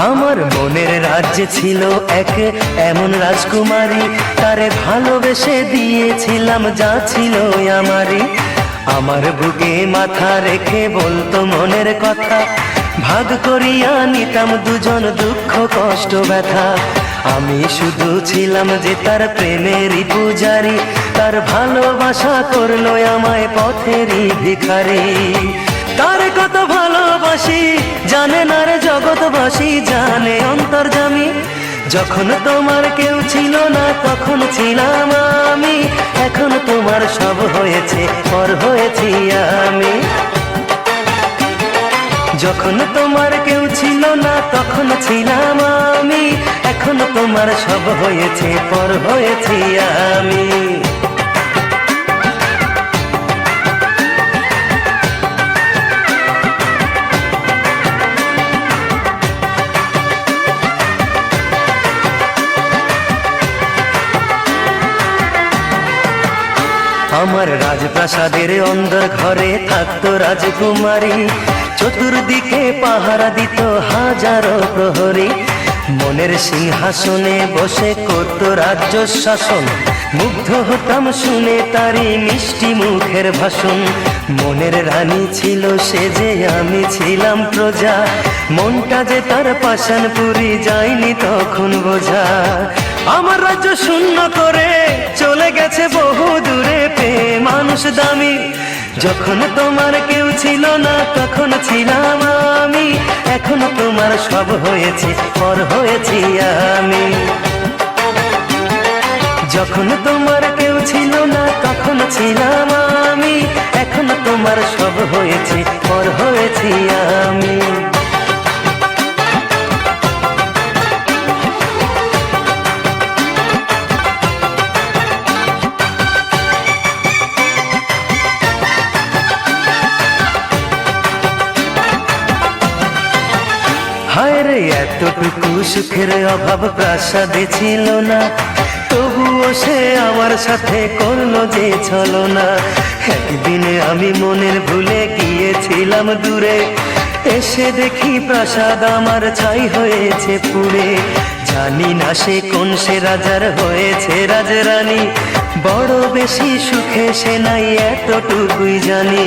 আমার মনের রাজ্যে ছিল এক এমন রাজকুমারী, তারে ভালোবেসে দিয়েছিলাম যা ছিল আমারই। আমার বুকে মাথা রেখে বলতো মনের কথা, ভাগ করিয়া নিতাম দুজন দুঃখ কষ্ট ব্যথা। আমি শুধু ছিলাম যে তার প্রেমেরই পূজারি, তার ভালোবাসা করলো আমায় পথেরই ভিখারি। তার কত ভালোবাসি জানে না রে জগৎবাসী, জানে অন্তর্যামী। যখন তোমার কেউ ছিল না তখন ছিলাম আমি, এখন তোমার সব হয়েছে পর হয়েছি আমি। যখন তোমার কেউ ছিল না তখন ছিলাম আমি, এখন তোমার সব হয়েছে পর হয়েছি আমি। আমার রাজপ্রাসাদের অন্দর ঘরে থাকতো রাজকুমারী, চতুর্দিকে পাহারা দিত হাজারো প্রহরী। মনের সিংহাসনে বসে করত রাজ্য শাসন, মুগ্ধ হতাম শুনে তারই মিষ্টি মুখের ভাষণ। মনের রানী ছিল সে যে আমি ছিলাম প্রজা, মনটা যে তার পাষাণপুরি যায়নি তখন বোঝা। আমার রাজ্য শূন্য করে চলে গেছে বহু দূরে, পেয়ে মানুষ দামি। যখন তোমার কেউ ছিল না তখন ছিলাম আমি, এখন তোমার সব হয়েছে পর হয়েছি আমি। যখন তোমার কেউ ছিল না তখন ছিলাম আমি, এখন তোমার সব হয়েছে পর হয়েছি আমি। হায় রে এতটুকু সুখের অভাব প্রাসাদে ছিল না, তবুও সে আমার সাথে করলো যে ছলনা। একদিনে আমি মনের ভুলে গিয়েছিলাম দূরে, এসে দেখি প্রাসাদ আমার ছাই হয়েছে পুড়ে। জানি না সে কোন সে রাজার হয়েছে রাজরানী, বড় বেশি সুখে সে নাই এতটুকুই জানি।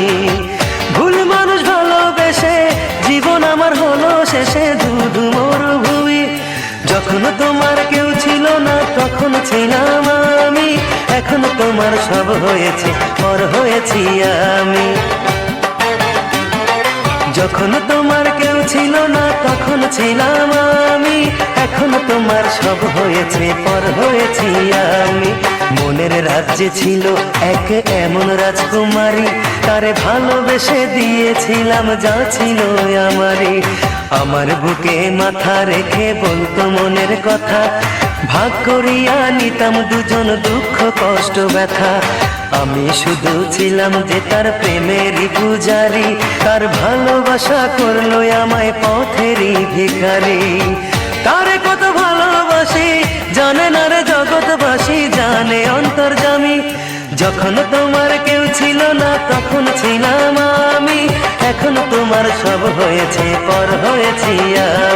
ভুল মানুষ ভালোবেসে জীবন আমার হলো শেষে ধুধু মরুভূমি। যখন তোমার কেউ ছিল না তখন ছিলাম আমি, এখন তোমার সব হয়েছে পর হয়েছি আমি। যখন তোমার কেউ ছিল না তখন ছিলাম আমি, এখন তোমার সব হয়েছে পর হয়েছি আমি। মনের রাজ্যে ছিল এক এমন রাজকুমারী, তারে ভালোবেসে দিয়েছিলাম যা ছিল আমারই। আমার বুকে মাথা রেখে বলতো মনের কথা, ভাগ করিয়া নিতাম দুজন দুঃখ কষ্ট ব্যথা। আমি শুধু ছিলাম যে তার প্রেমেরই পূজারি, তার ভালোবাসা করলো আমায় পথেরই ভিখারি। তারে কত ভালোবাসি জানে না রে জগৎবাসী, জানে অন্তর্যামী। যখন তোমার কেউ ছিল না তখন ছিলাম আমি, এখন তোমার সব হয়েছে পর হয়েছি আমি।